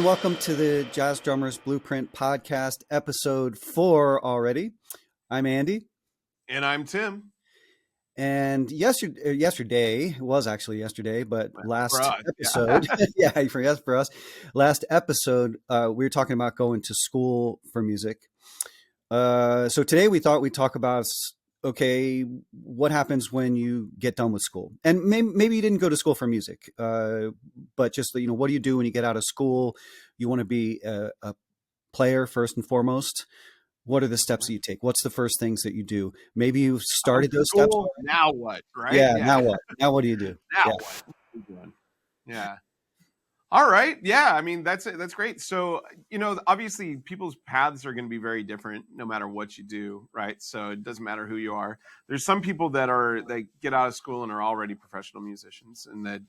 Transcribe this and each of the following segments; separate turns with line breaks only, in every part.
welcome to the Jazz Drummers Blueprint Podcast, episode 4 already. I'm Andy.
And I'm Tim.
And yesterday, it was actually yesterday, but last episode,
yeah,
for us, last episode, we were talking about going to school for music. So today we thought we'd talk about, okay, what happens when you get done with school? And maybe you didn't go to school for music, but just, what do you do when you get out of school? You want to be a player first and foremost. What are the steps that you take? What's the first things that you do? Maybe you've started those steps.
Now what, right?
Yeah, now what? Now what do you do?
What are you doing? Yeah. All right. Yeah. I mean, that's great. So, obviously people's paths are going to be very different no matter what you do. Right. So it doesn't matter who you are. There's some people that get out of school and are already professional musicians. And that,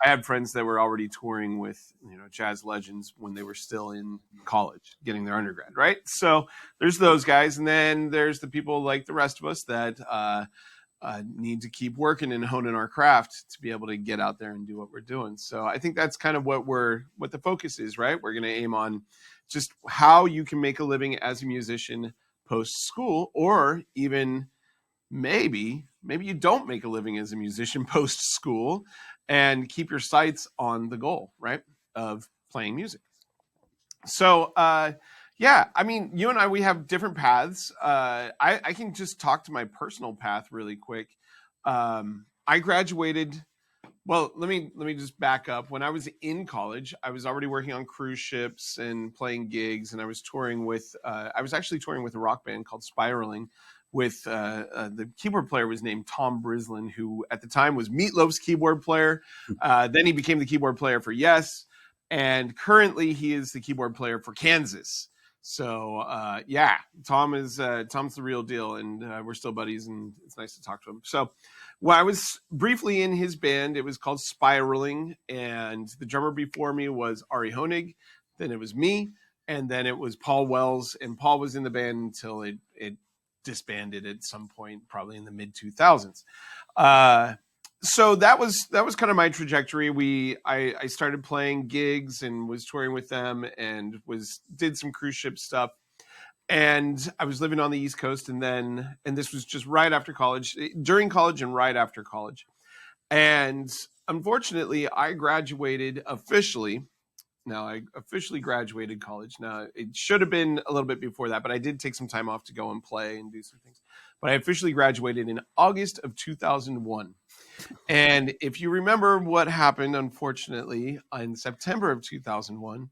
I had friends that were already touring with, jazz legends when they were still in college, getting their undergrad. Right. So there's those guys. And then there's the people like the rest of us that, need to keep working and honing our craft to be able to get out there and do what we're doing. So I think that's kind of what the focus is, right? We're going to aim on just how you can make a living as a musician post school, or even maybe you don't make a living as a musician post school and keep your sights on the goal, right, of playing music. So, yeah, I mean, you and I, we have different paths. I can just talk to my personal path really quick. I graduated. Well, let me just back up. When I was in college, I was already working on cruise ships and playing gigs, and I was touring with. I was actually touring with a rock band called Spiraling. With the keyboard player was named Tom Brislin, who at the time was Meatloaf's keyboard player. Then he became the keyboard player for Yes, and currently he is the keyboard player for Kansas. So, yeah, Tom's the real deal, and we're still buddies, and it's nice to talk to him. So, when I was briefly in his band, it was called Spiraling, and the drummer before me was Ari Honig, then it was me, and then it was Paul Wells, and Paul was in the band until it disbanded at some point, probably in the mid-2000s. So that was kind of my trajectory. I started playing gigs and was touring with them and did some cruise ship stuff. And I was living on the East Coast, and this was just right after college, during college and right after college. And unfortunately, I graduated officially. Now, I officially graduated college. Now, it should have been a little bit before that, but I did take some time off to go and play and do some things. But I officially graduated in August of 2001. And if you remember what happened, unfortunately, in September of 2001,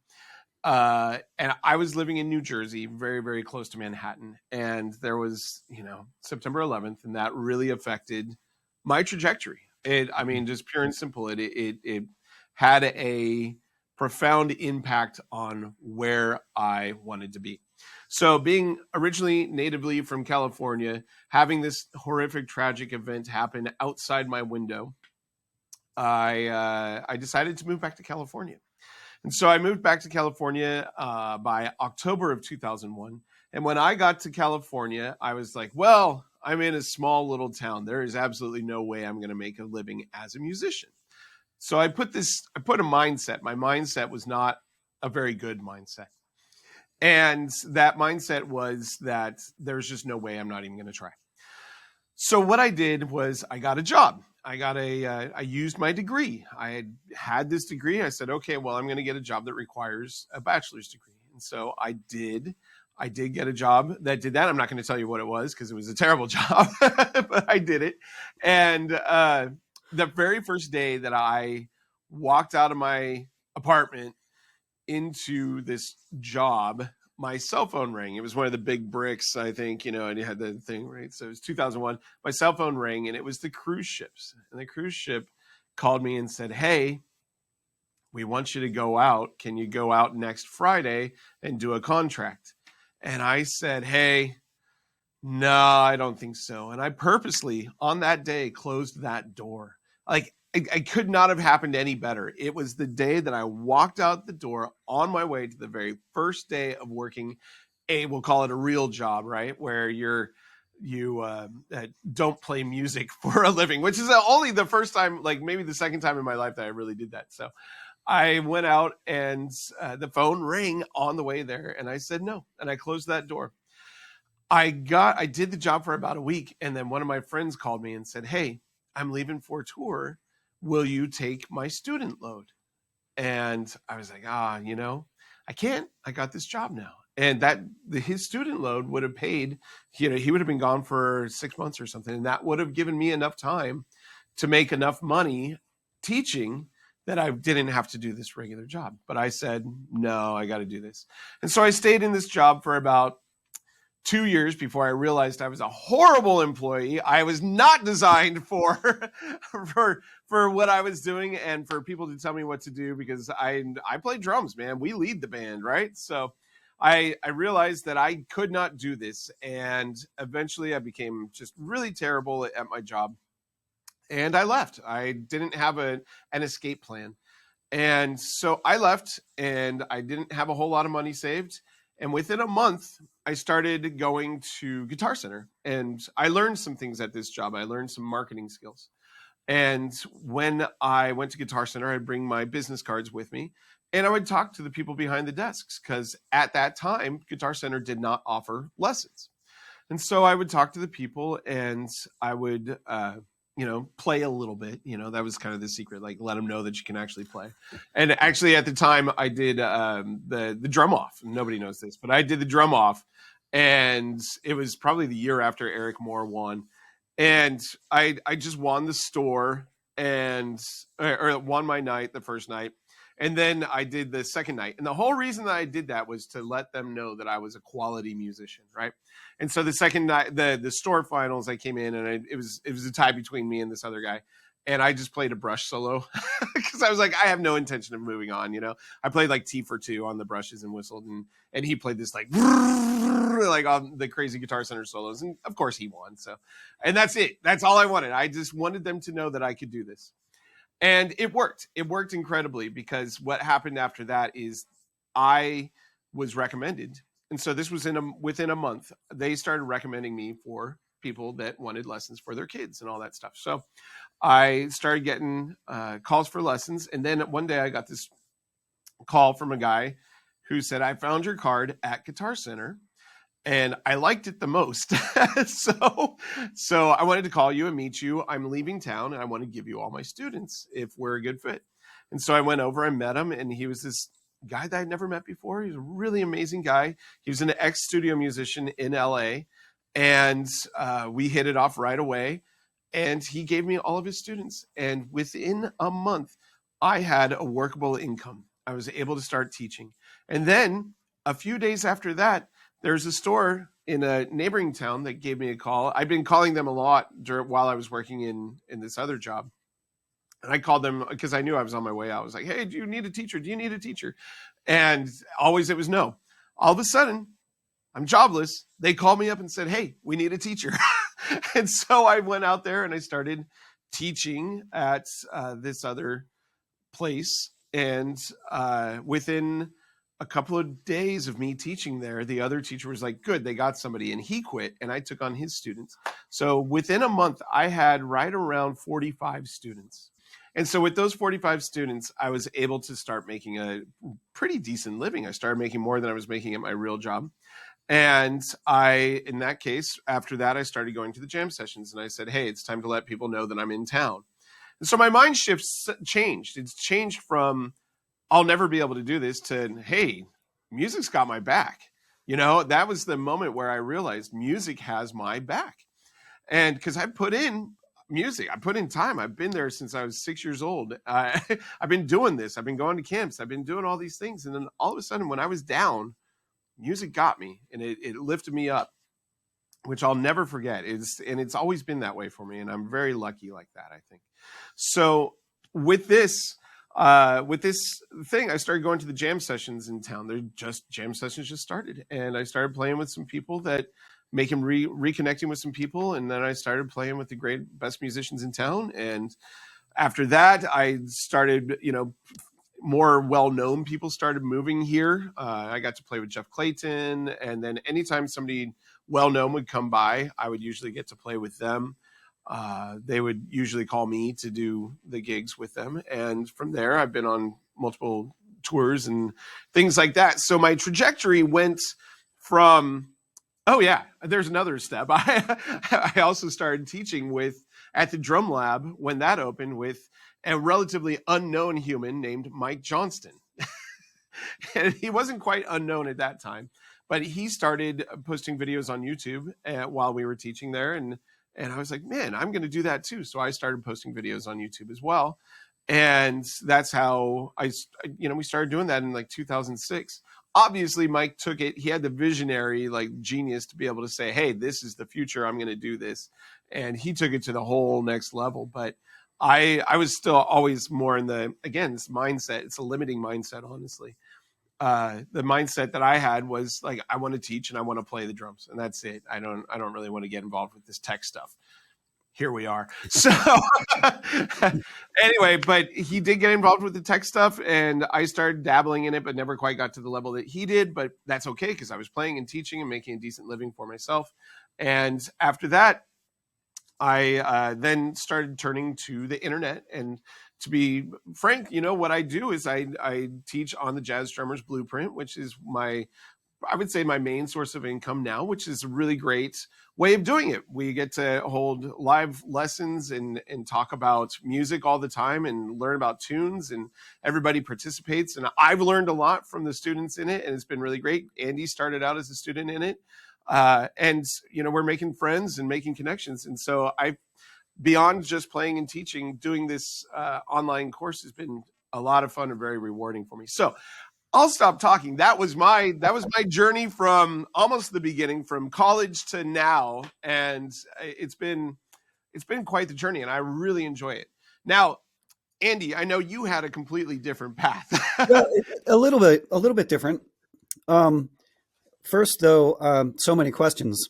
and I was living in New Jersey, very, very close to Manhattan. And there was, September 11th, and that really affected my trajectory. Just pure and simple, it had a profound impact on where I wanted to be. So being originally natively from California, having this horrific, tragic event happen outside my window, I decided to move back to California. And so I moved back to California by October of 2001. And when I got to California, I was like, well, I'm in a small little town. There is absolutely no way I'm going to make a living as a musician. So I put a mindset. My mindset was not a very good mindset. And that mindset was that there's just no way, I'm not even going to try. So what I did was I got a job. I used my degree. I had this degree. I said, okay, well, I'm going to get a job that requires a bachelor's degree. And so I did get a job that did that. I'm not going to tell you what it was because it was a terrible job, but I did it. And the very first day that I walked out of my apartment into this job, my cell phone rang. It was one of the big bricks, I think, and you had the thing, right? So it was 2001. My cell phone rang, and it was the cruise ships. And the cruise ship called me and said, hey, we want you to go out. Can you go out next Friday and do a contract? And I said, hey, no, I don't think so. And I purposely, on that day, closed that door. Like, I could not have happened any better. It was the day that I walked out the door on my way to the very first day of working we'll call it a real job, right? Where you don't play music for a living, which is only the first time, like maybe the second time in my life that I really did that. So I went out and the phone rang on the way there, and I said no, and I closed that door. I did the job for about a week, and then one of my friends called me and said, "Hey, I'm leaving for a tour. Will you take my student load?" And I was like, I can't. I got this job now. And his student load would have paid, he would have been gone for 6 months or something. And that would have given me enough time to make enough money teaching that I didn't have to do this regular job. But I said, no, I got to do this. And so I stayed in this job for about 2 years before I realized I was a horrible employee. I was not designed for for what I was doing and for people to tell me what to do, because I play drums, man. We lead the band, right? So I realized that I could not do this, and eventually I became just really terrible at my job, and I left. I didn't have an escape plan. And so I left, and I didn't have a whole lot of money saved. And within a month, I started going to Guitar Center, and I learned some things at this job. I learned some marketing skills. And when I went to Guitar Center, I'd bring my business cards with me, and I would talk to the people behind the desks, because at that time, Guitar Center did not offer lessons. And so I would talk to the people, and I would, play a little bit. That was kind of the secret, like let them know that you can actually play. And actually, at the time, I did the drum off. Nobody knows this, but I did the drum off, and it was probably the year after Eric Moore won, and I just won the store and or won my night the first night. And then I did the second night. And the whole reason that I did that was to let them know that I was a quality musician, right? And so the second night, the store finals, I came in, and it was a tie between me and this other guy. And I just played a brush solo because I was like, I have no intention of moving on. I played like T for two on the brushes and whistled, and he played this like on the crazy Guitar Center solos. And of course he won. So, and that's it. That's all I wanted. I just wanted them to know that I could do this. And it worked. It worked incredibly, because what happened after that is I was recommended. And so this was within a month, they started recommending me for people that wanted lessons for their kids and all that stuff. So I started getting calls for lessons. And then one day I got this call from a guy who said, I found your card at Guitar Center, and I liked it the most. So I wanted to call you and meet you. I'm leaving town, and I want to give you all my students if we're a good fit. And so I went over and met him, and he was this guy that I'd never met before. He was a really amazing guy. He was an ex-studio musician in LA, and we hit it off right away. And he gave me all of his students. And within a month, I had a workable income. I was able to start teaching. And then a few days after that, there's a store in a neighboring town that gave me a call. I've been calling them a lot while I was working in this other job. And I called them because I knew I was on my way out. I was like, hey, do you need a teacher? Do you need a teacher? And always it was no. All of a sudden, I'm jobless. They called me up and said, hey, we need a teacher. And so I went out there and I started teaching at this other place. And within a couple of days of me teaching there, the other teacher was like, good, they got somebody, and he quit, and I took on his students. So within a month, I had right around 45 students. And so with those 45 students, I was able to start making a pretty decent living. I started making more than I was making at my real job. And in that case, after that, I started going to the jam sessions, and I said, hey, it's time to let people know that I'm in town. And so my mind shift changed. It's changed from, I'll never be able to do this, to, hey, music's got my back. That was the moment where I realized music has my back. And because I put in music, I put in time. I've been there since I was 6 years old. I've been doing this. I've been going to camps. I've been doing all these things. And then all of a sudden, when I was down, music got me, and it lifted me up, which I'll never forget. It's always been that way for me. And I'm very lucky like that, I think. So with this thing, I started going to the jam sessions in town. Jam sessions just started, and I started playing with some people that make him reconnecting with some people. And then I started playing with the best musicians in town. And after that, I started, more well-known people started moving here. I got to play with Jeff Clayton. And then anytime somebody well-known would come by, I would usually get to play with them. they would usually call me to do the gigs with them. And from there, I've been on multiple tours and things like that. So my trajectory went from, oh yeah, there's another step. I also started teaching at the Drum Lab when that opened with a relatively unknown human named Mike Johnston. And he wasn't quite unknown at that time, but he started posting videos on YouTube while we were teaching there. And I was like, man, I'm going to do that too. So I started posting videos on YouTube as well. And that's how we started doing that in like 2006. Obviously, Mike took it. He had the visionary genius to be able to say, hey, this is the future. I'm going to do this. And he took it to the whole next level. But I was still always more in this mindset. It's a limiting mindset, honestly. The mindset that I had was like, I want to teach and I want to play the drums, and that's it. I don't really want to get involved with this tech stuff. Here we are. So anyway, but he did get involved with the tech stuff, and I started dabbling in it, but never quite got to the level that he did. But that's okay, because I was playing and teaching and making a decent living for myself. And after that, I then started turning to the internet. And to be frank, what I do is I teach on the Jazz Drummers Blueprint, which is I would say my main source of income now, which is a really great way of doing it. We get to hold live lessons and talk about music all the time and learn about tunes, and everybody participates. And I've learned a lot from the students in it, and it's been really great. Andy started out as a student in it. And we're making friends and making connections. And so beyond just playing and teaching, doing this online course has been a lot of fun and very rewarding for me. So I'll stop talking. That was my journey from almost the beginning, from college to now, and it's been quite the journey, and I really enjoy it. Now, Andy, I know you had a completely different path.
Well, a little bit different. First, though, so many questions.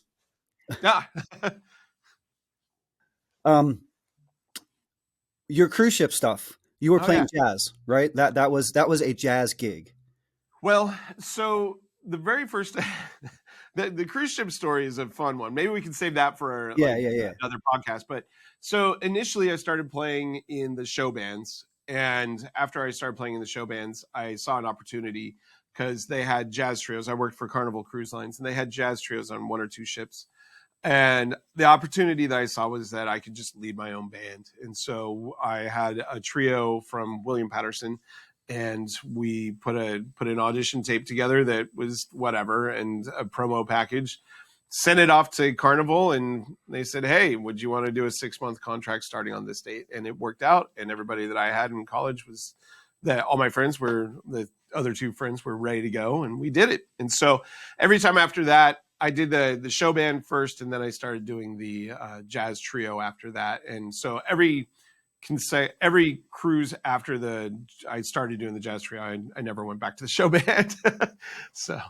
Ah.
Your cruise ship stuff. You were playing jazz, right? That was a jazz gig.
Well, so the very first, the cruise ship story is a fun one. Maybe we can save that for another podcast. But so initially I started playing in the show bands. And after I started playing in the show bands, I saw an opportunity because they had jazz trios. I worked for Carnival Cruise Lines, and they had jazz trios on one or two ships. And the opportunity that I saw was that I could just lead my own band. And so I had a trio from William Patterson, and we put an audition tape together that was whatever, and a promo package, sent it off to Carnival, and they said, hey, would you want to do a 6-month contract starting on this date? And it worked out. And everybody that I had in college all my friends were, the other two friends were ready to go, and we did it. And so every time after that, I did the show band first, and then I started doing the jazz trio after that. And so every cruise after I started doing the jazz trio, I never went back to the show band. So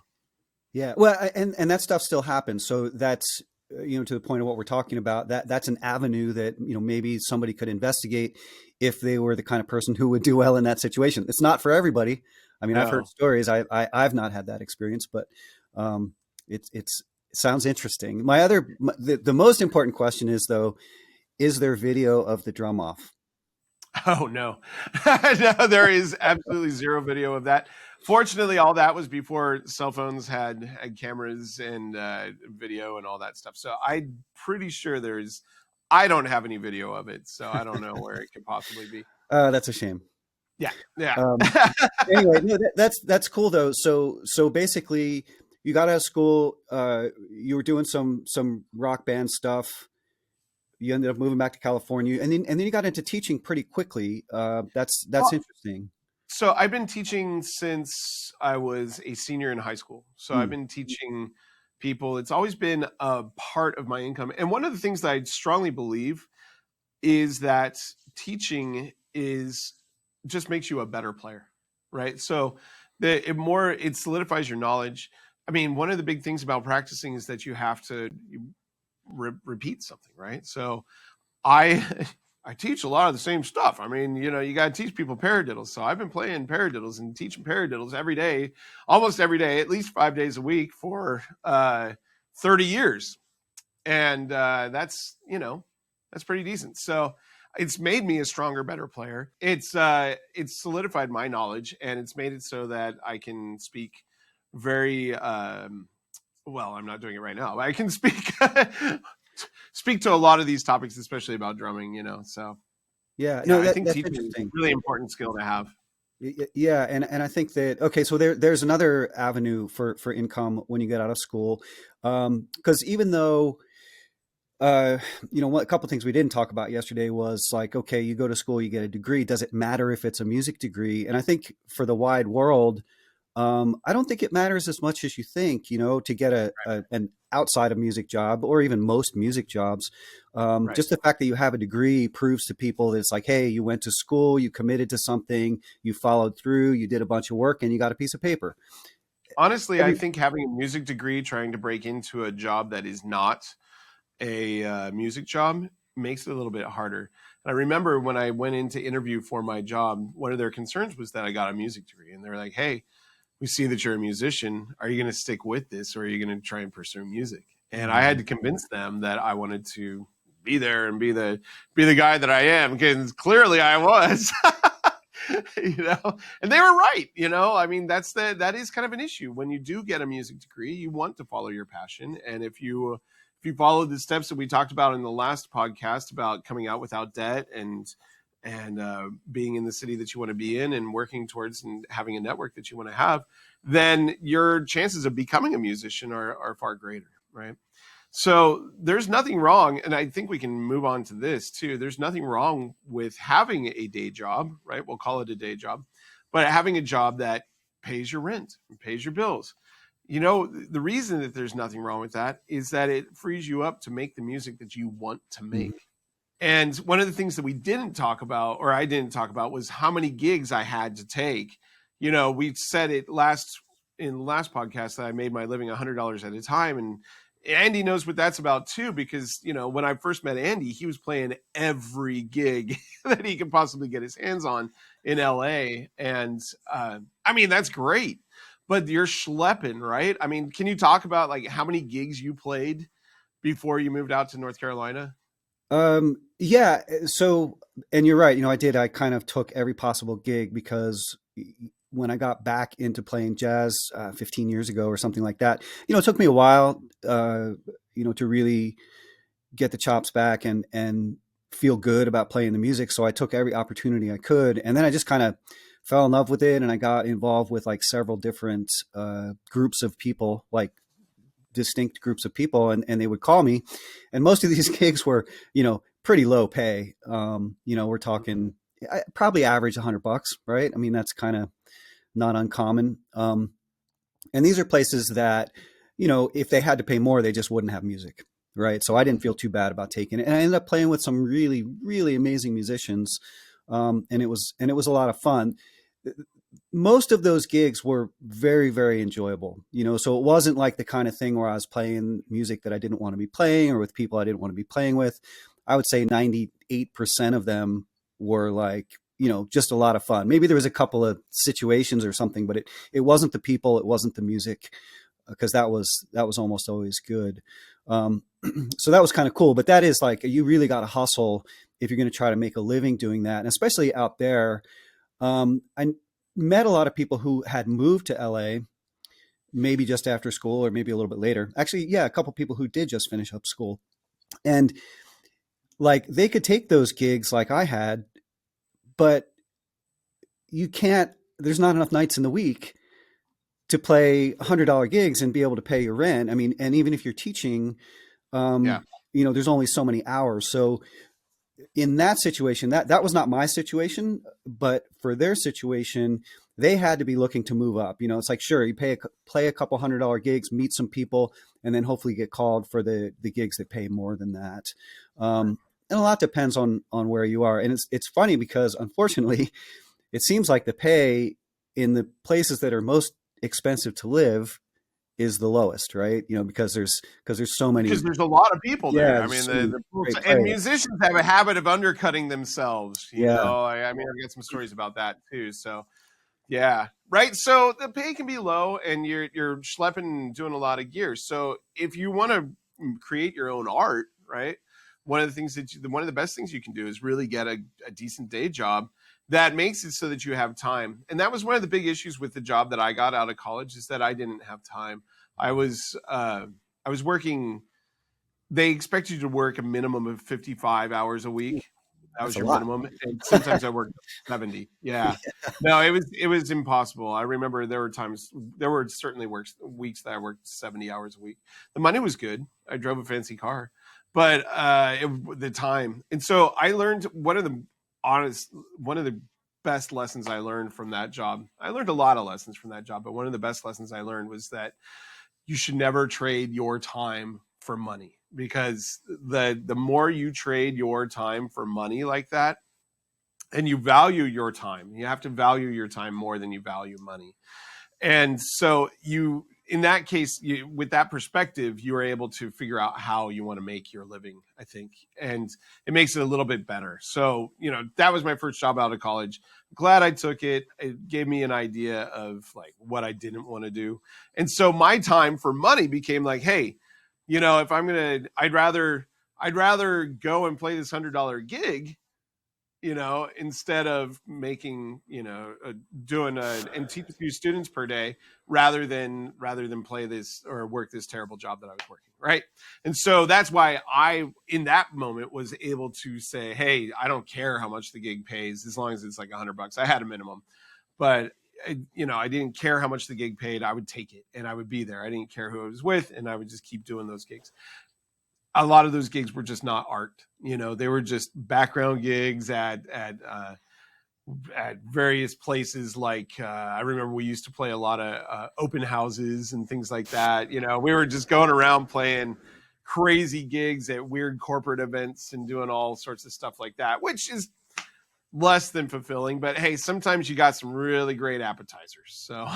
yeah, well, and that stuff still happens. So that's to the point of what we're talking about. That's an avenue that maybe somebody could investigate if they were the kind of person who would do well in that situation. It's not for everybody. I mean, no. I've heard stories. I've not had that experience, but it sounds interesting. The most important question is, though, is there video of the drum off?
Oh, no. No, there is absolutely zero video of that. Fortunately, all that was before cell phones had cameras and video and all that stuff. So I'm pretty sure I don't have any video of it. So I don't know where it could possibly be.
That's a shame.
Yeah. Yeah.
Anyway, no, that's cool though. So basically you got out of school, you were doing some rock band stuff. You ended up moving back to California, and then you got into teaching pretty quickly. That's interesting.
So I've been teaching since I was a senior in high school. So I've been teaching people. It's always been a part of my income. And one of the things that I strongly believe is that teaching just makes you a better player, right? So it solidifies your knowledge. I mean, one of the big things about practicing is that you have to repeat something, right? So I teach a lot of the same stuff. I mean, you got to teach people paradiddles. So I've been playing paradiddles and teaching paradiddles every day, almost every day, at least 5 days a week for 30 years. And that's, That's pretty decent. So it's made me a stronger, better player. It's solidified my knowledge, and it's made it so that I can speak very well. I'm not doing it right now, but I can speak speak to a lot of these topics, especially about drumming. So
Yeah,
yeah,
no,
I think
that's
teaching is a
interesting.
really important skill to have.
Yeah, and I think that okay, so there's another avenue for income when you get out of school, because even though uh, a couple things we didn't talk about yesterday was like, okay, you go to school, you get a degree. Does it matter if it's a music degree? And I think for the wide world, I don't think it matters as much as you think, to get an outside of music job or even most music jobs.
Right.
Just the fact that you have a degree proves to people that it's like, hey, you went to school, you committed to something, you followed through, you did a bunch of work, and you got a piece of paper.
Honestly, I
Every,
think having a music degree, trying to break into a job that is not a music job, makes it a little bit harder. And I remember when I went in to interview for my job, one of their concerns was that I got a music degree, and they're like, "Hey, we see that you're a musician. Are you going to stick with this, or are you going to try and pursue music?" And I had to convince them that I wanted to be there and be the guy that I am, because clearly I was. And they were right. I mean, that is kind of an issue when you do get a music degree. You want to follow your passion, and if you follow the steps that we talked about in the last podcast about coming out without debt and being in the city that you want to be in and working towards and having a network that you want to have, then your chances of becoming a musician are far greater, right? So there's nothing wrong, and I think we can move on to this too. There's nothing wrong with having a day job, right? We'll call it a day job, but having a job that pays your rent and pays your bills. The reason that there's nothing wrong with that is that it frees you up to make the music that you want to
Mhm.
make. And one of the things that we didn't talk about, or I didn't talk about, was how many gigs I had to take. We said it in the last podcast that I made my living $100 at a time, and Andy knows what that's about too, because when I first met Andy, he was playing every gig that he could possibly get his hands on in LA, and I mean that's great, but you're schlepping, right? I mean, can you talk about like how many gigs you played before you moved out to North Carolina?
Yeah. So, and you're right. I kind of took every possible gig because when I got back into playing jazz 15 years ago or something like that, it took me a while, to really get the chops back and feel good about playing the music. So I took every opportunity I could, and then I just kind of fell in love with it, and I got involved with like several different groups of people, like distinct groups of people, and they would call me, and most of these gigs were pretty low pay. We're talking probably average $100, right? I mean, that's kind of not uncommon. And these are places that if they had to pay more, they just wouldn't have music, right? So I didn't feel too bad about taking it, and I ended up playing with some really really amazing musicians, and it was a lot of fun. Most of those gigs were very very enjoyable, so it wasn't like the kind of thing where I was playing music that I didn't want to be playing or with people I didn't want to be playing with. I would say 98% of them were like, just a lot of fun. Maybe there was a couple of situations or something, but it wasn't the people, it wasn't the music, because that was almost always good. um, so that was kind of cool, but that is like, you really got to hustle if you're going to try to make a living doing that, and especially out there. I met a lot of people who had moved to LA, maybe just after school or maybe a little bit later. Actually, yeah, a couple people who did just finish up school. And like they could take those gigs like I had, but you can't, there's not enough nights in the week to play $100 gigs and be able to pay your rent. I mean, and even if you're teaching,
Yeah.
um, there's only so many hours. So in that situation, that was not my situation, but for their situation, they had to be looking to move up. It's like, sure, you play a couple $100 gigs, meet some people, and then hopefully get called for the gigs that pay more than that. And a lot depends on where you are. And it's funny because unfortunately, it seems like the pay in the places that are most expensive to live is the lowest, right? Because there's so
Because
many.
there's a lot of people
Yeah,
there. I
there's
mean,
so many great
and
players.
musicians have a habit of undercutting themselves.
Yeah.
I mean, I've got some stories about that too. So yeah, right. So the pay can be low, and you're schlepping and doing a lot of gear. So if you want to create your own art, right? one of the things one of the best things you can do is really get a decent day job that makes it so that you have time. And that was one of the big issues with the job that I got out of college, is that I didn't have time. I was working. They expect you to work a minimum of 55 hours a week. That
That's
was
a
your
lot.
minimum. And sometimes I worked 70. Yeah. No, it was impossible. I remember there were certainly weeks that I worked 70 hours a week. The money was good. I drove a fancy car, but the time. And so I learned one of the best lessons I learned from that job. I learned a lot of lessons from that job, but one of the best lessons I learned was that you should never trade your time for money, because the more you trade your time for money like that, and you value your time, you have to value your time more than you value money. And so in that case, with that perspective, you are able to figure out how you want to make your living, I think. And it makes it a little bit better. So, that was my first job out of college. Glad I took it. It gave me an idea of like what I didn't want to do. And so my time for money became like, hey, if I'd rather go and play this $100 gig, instead of making, doing and teach a few students per day, rather than play this or work this terrible job that I was working. Right. And so that's why I, in that moment, was able to say, hey, I don't care how much the gig pays, as long as it's like $100. I had a minimum, but I didn't care how much the gig paid. I would take it and I would be there. I didn't care who I was with, and I would just keep doing those gigs. A lot of those gigs were just not art. They were just background gigs at various places. Like I remember we used to play a lot of open houses and things like that. We were just going around playing crazy gigs at weird corporate events and doing all sorts of stuff like that, which is less than fulfilling. But hey, sometimes you got some really great appetizers. So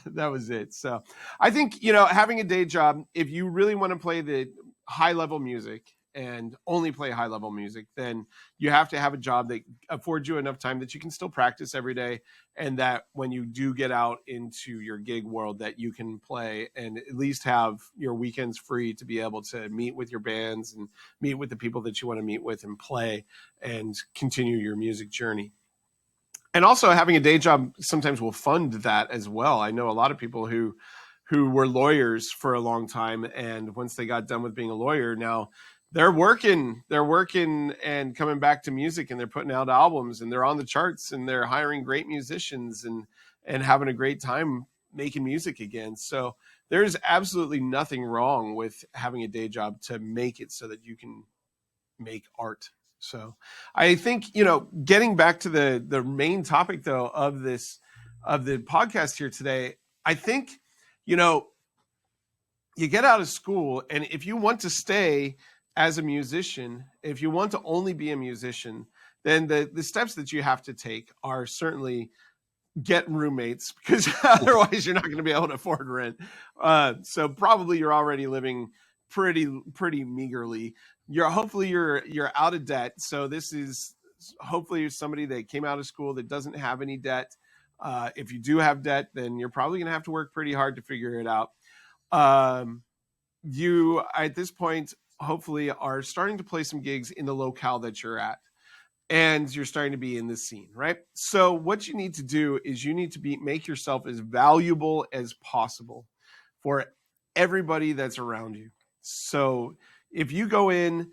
that was it. So I think, having a day job, if you really want to play the high level music and only play high level music, then you have to have a job that affords you enough time that you can still practice every day. And that when you do get out into your gig world, that you can play and at least have your weekends free to be able to meet with your bands and meet with the people that you want to meet with and play and continue your music journey. And also having a day job sometimes will fund that as well. I know a lot of people who were lawyers for a long time, and once they got done with being a lawyer, now they're working and coming back to music, and they're putting out albums, and they're on the charts, and they're hiring great musicians and having a great time making music again. So there's absolutely nothing wrong with having a day job to make it so that you can make art. So I think, getting back to the main topic though of the podcast here today, I think, you get out of school, and if you want to stay as a musician, if you want to only be a musician, then the steps that you have to take are certainly get roommates, because otherwise you're not going to be able to afford rent. So probably you're already living pretty meagerly. Hopefully you're out of debt. So this is hopefully somebody that came out of school that doesn't have any debt. If you do have debt, then you're probably going to have to work pretty hard to figure it out. You at this point hopefully are starting to play some gigs in the locale that you're at, and you're starting to be in this scene, right? So what you need to do is you need to make yourself as valuable as possible for everybody that's around you. So if you go in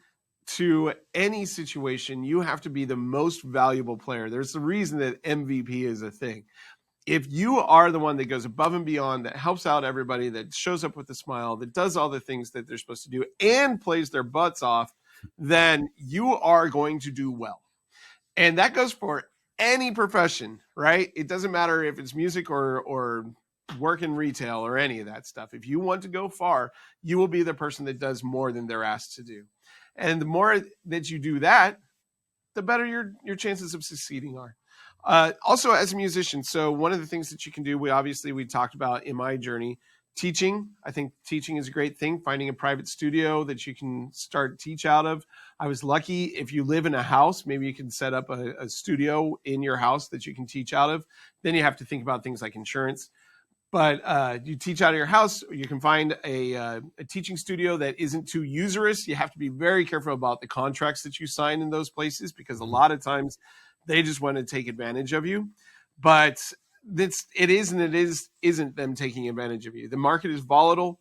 to any situation, you have to be the most valuable player. There's the reason that MVP is a thing. If you are the one that goes above and beyond, that helps out everybody, that shows up with a smile, that does all the things that they're supposed to do and plays their butts off, then you are going to do well. And that goes for any profession, right? It doesn't matter if it's music or work in retail or any of that stuff. If you want to go far, you will be the person that does more than they're asked to do. And the more that you do that, the better your chances of succeeding are. Also, as a musician, so one of the things that you can do, we talked about in my journey, teaching. I think teaching is a great thing. Finding a private studio that you can teach out of. I was lucky. If you live in a house, maybe you can set up a studio in your house that you can teach out of. Then you have to think about things like insurance. but you teach out of your house. You can find a teaching studio that isn't too usurious. You have to be very careful about the contracts that you sign in those places, because a lot of times they just want to take advantage of you. But isn't them taking advantage of you. The market is volatile,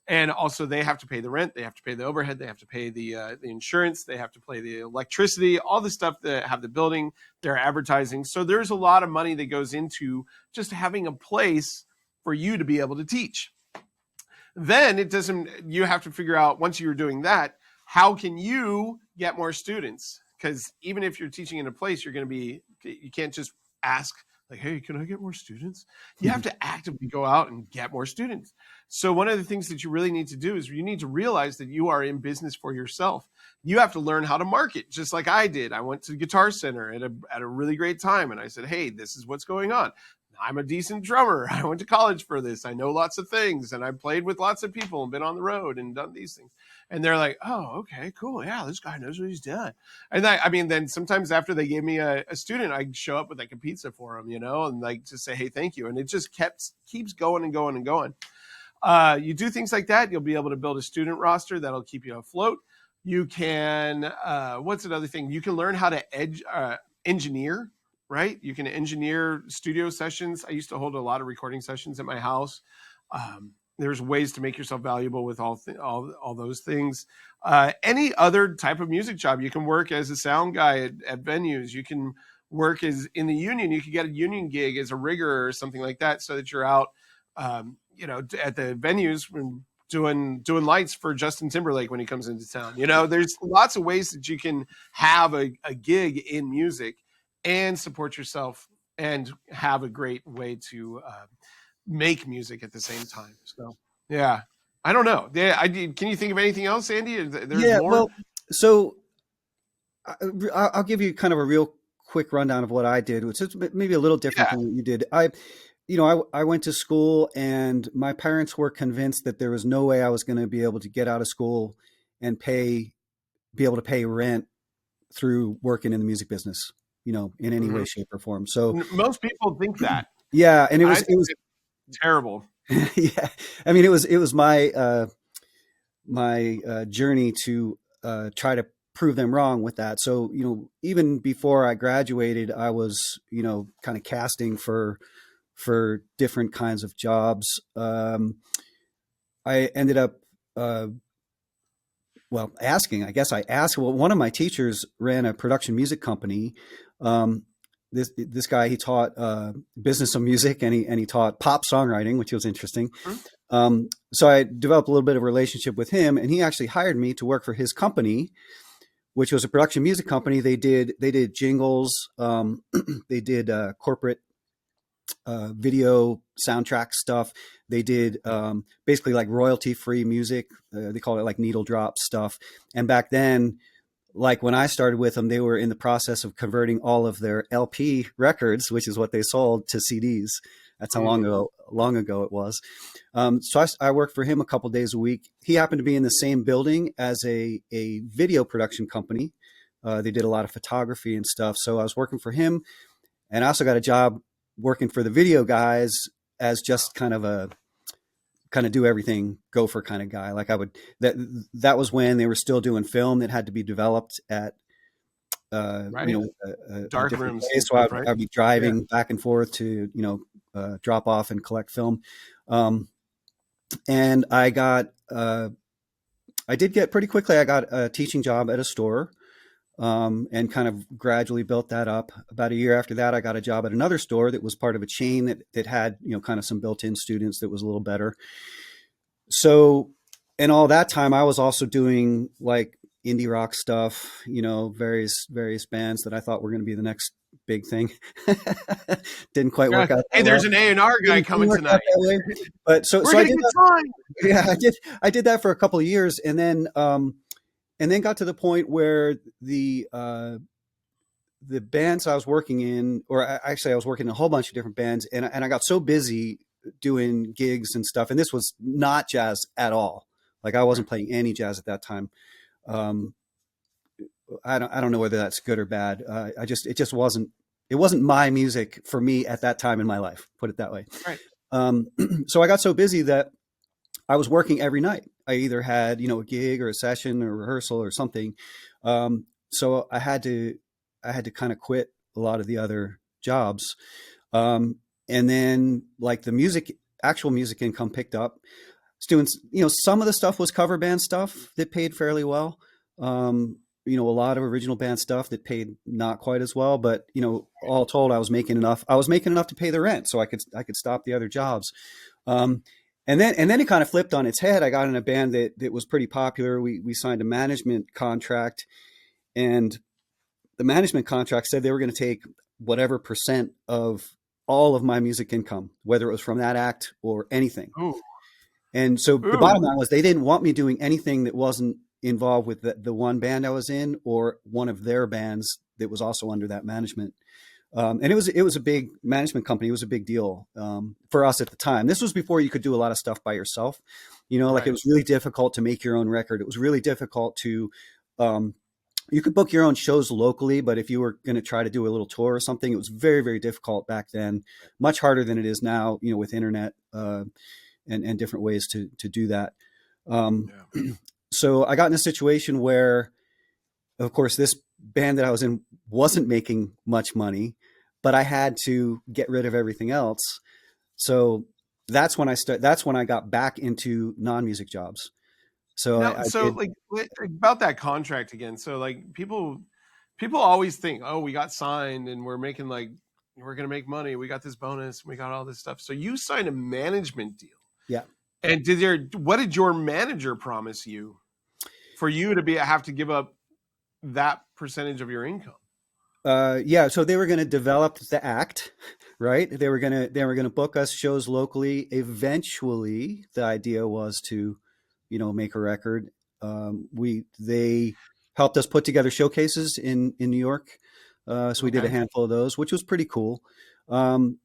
and also they have to pay the rent, they have to pay the overhead, they have to pay the insurance, they have to pay the electricity, all the stuff that have the building, their advertising. So there's a lot of money that goes into just having a place for you to be able to teach. Then you have to figure out, once you're doing that, how can you get more students? Because even if you're teaching in a place, you can't just ask, like, hey, can I get more students? You have to actively go out and get more students. So one of the things that you really need to do is you need to realize that you are in business for yourself. You have to learn how to market, just like I did. I went to the Guitar Center at a really great time, and I said, hey, this is what's going on. I'm a decent drummer. I went to college for this. I know lots of things, and I played with lots of people and been on the road and done these things. And they're like, oh, okay, cool. Yeah, this guy knows what he's doing. And then sometimes after they gave me a student, I'd show up with like a pizza for them, and like just say, hey, thank you. And it just keeps going and going and going. You do things like that, you'll be able to build a student roster that'll keep you afloat. You can, what's another thing? You can learn how to engineer, right? You can engineer studio sessions. I used to hold a lot of recording sessions at my house. There's ways to make yourself valuable with all those things. Any other type of music job, you can work as a sound guy at venues. You can work as in the union. You could get a union gig as a rigger or something like that, so that you're out, at the venues doing lights for Justin Timberlake when he comes into town. There's lots of ways that you can have a gig in music and support yourself and have a great way to make music at the same time. So, yeah, I don't know. Yeah, can you think of anything else, Andy? There's more.
Well, so I'll give you kind of a real quick rundown of what I did, which is maybe a little different than what you did. I went to school, and my parents were convinced that there was no way I was going to be able to get out of school and be able to pay rent through working in the music business, in any way, shape, or form. So
most people think that.
Yeah, and it was
terrible.
Yeah, I mean, it was my journey to try to prove them wrong with that. So even before I graduated, I was kind of casting for different kinds of jobs. I ended up asking. I guess I asked. Well, one of my teachers ran a production music company. This guy, he taught business of music, and he taught pop songwriting, which was interesting. So I developed a little bit of a relationship with him, and he actually hired me to work for his company, which was a production music company. They did jingles, they did corporate video soundtrack stuff. They did basically like royalty free music. They call it like needle drop stuff. And back then, like when I started with them, they were in the process of converting all of their LP records, which is what they sold, to CDs. That's how long ago it was. So I worked for him a couple days a week. He happened to be in the same building as a video production company. They did a lot of photography and stuff. So I was working for him, and I also got a job working for the video guys as just kind of do everything, gopher kind of guy. Like that was when they were still doing film that had to be developed at,
right. Dark rooms.
So I'd be driving back and forth to, drop off and collect film. And I did get pretty quickly, I got a teaching job at a store, and kind of gradually built that up. About a year after that, I got a job at another store that was part of a chain that had, kind of some built-in students that was a little better. So, in all that time, I was also doing like indie rock stuff, various bands that I thought were going to be the next big thing. Didn't quite work out.
Hey, there's an A&R guy coming tonight.
But so I did that. Yeah, I did that for a couple of years, and then got to the point where the bands I was working in, or actually I was working in a whole bunch of different bands, and I got so busy doing gigs and stuff. And this was not jazz at all. Like I wasn't playing any jazz at that time. I don't know whether that's good or bad. It wasn't my music for me at that time in my life, put it that way.
Right.
So I got so busy that I was working every night. I either had, a gig or a session or rehearsal or something. So I had to kind of quit a lot of the other jobs. And then like the actual music income picked up. I was doing, some of the stuff was cover band stuff that paid fairly well. A lot of original band stuff that paid not quite as well, but all told, I was making enough. I was making enough to pay the rent, so I could stop the other jobs. Um, and then it kind of flipped on its head. I got in a band that was pretty popular. We signed a management contract, and the management contract said they were going to take whatever percent of all of my music income, whether it was from that act or anything.
Ooh,
And so the
ooh,
bottom line was they didn't want me doing anything that wasn't involved with the one band I was in or one of their bands that was also under that management. And it was a big management company. It was a big deal for us at the time. This was before you could do a lot of stuff by yourself. Like it
right.
was really difficult to make your own record. It was really difficult to you could book your own shows locally, but if you were going to try to do a little tour or something, it was very, very difficult back then, much harder than it is now, with internet and different ways to do that. Um,
Yeah.
so I got in a situation where, of course, this band that I was in wasn't making much money, but I had to get rid of everything else. So that's when I got back into non-music jobs. So
Now,
I
so
did,
like about that contract again. So like people always think, oh, we got signed and we're making like we're gonna make money. We got this bonus. We got all this stuff. So you signed a management deal,
yeah.
and what did your manager promise you for you to be have to give up that percentage of your income?
Yeah, so they were going to develop the act, right? They were gonna book us shows locally. Eventually, the idea was to, make a record. They helped us put together showcases in New York, so we did a
Okay.
handful of those, which was pretty cool. Um,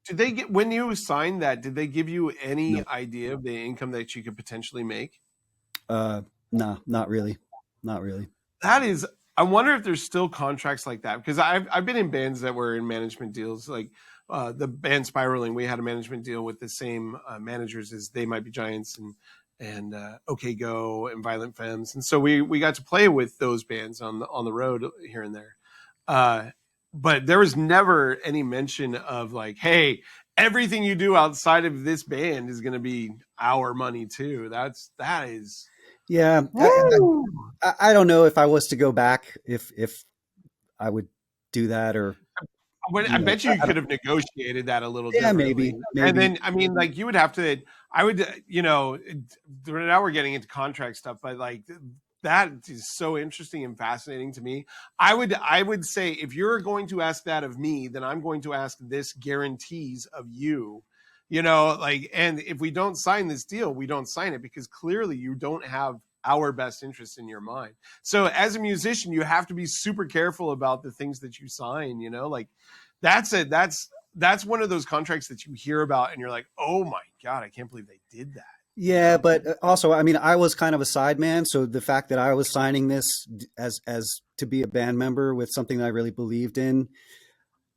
Did they get when you signed that? Did they give you
no,
any idea of the income that you could potentially make?
uh, nah, not really, not really.
That is, I wonder if there's still contracts like that because I've been in bands that were in management deals like the band Spiraling. We had a management deal with the same managers as They Might Be Giants and OK Go and Violent Femmes, and so we got to play with those bands on the road here and there. Uh, but there was never any mention of like, hey, everything you do outside of this band is going to be our money too. That is.
Yeah,
Woo!
I don't know if I was to go back, if I would do that or
I bet you
I
could
don't.
have negotiated that a little
Yeah,
differently.
maybe,
And
maybe.
then, I mean, like you would have to, I would, now we're getting into contract stuff, but like that is so interesting and fascinating to me. I would say if you're going to ask that of me, then I'm going to ask this guarantees of you, like, and if we don't sign this deal, we don't sign it because clearly you don't have our best interest in your mind. So as a musician, you have to be super careful about the things that you sign, like that's it. That's one of those contracts that you hear about and you're like, oh my God, I can't believe they did that,
Yeah, but also, I mean, I was kind of a sideman, so the fact that I was signing this as to be a band member with something that I really believed in,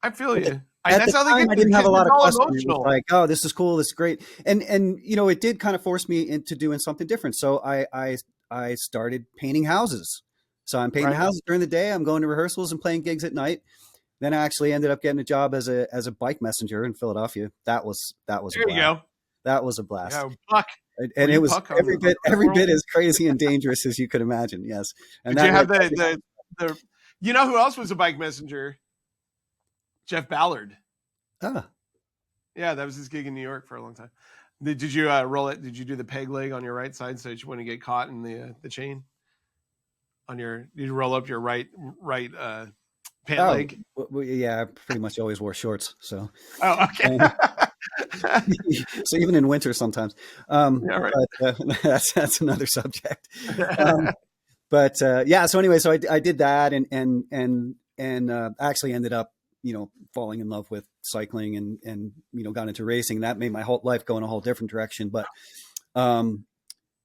I feel
at the,
you.
at
That's
the
how they
time,
get
I
you
didn't have
because
a lot
it's
of
all
customers. It was
emotional.
like, oh, this is cool, this is great, and it did kind of force me into doing something different. So I started painting houses. So I'm painting
Right.
houses during the day. I'm going to rehearsals and playing gigs at night. Then I actually ended up getting a job as a bike messenger in Philadelphia. That was a
There you
blast.
go.
That was a blast.
Yeah, Puck. Were
And it
you
was
Puck on Puck
every
World?
bit as crazy and dangerous as you could imagine. Yes, and
Did you
that
have
led.
the you know who else was a bike messenger? Jeff Ballard.
Ah,
Yeah, that was his gig in New York for a long time. Did you roll it? Did you do the peg leg on your right side so that you wouldn't get caught in the chain on your? Did you roll up your right pant
oh,
leg?
yeah. I pretty much always wore shorts, so
Oh, okay.
um, so even in winter sometimes.
Yeah, right.
That's another subject. Um, but yeah. So anyway, so I did that, and actually ended up falling in love with cycling and got into racing. That made my whole life go in a whole different direction. Um,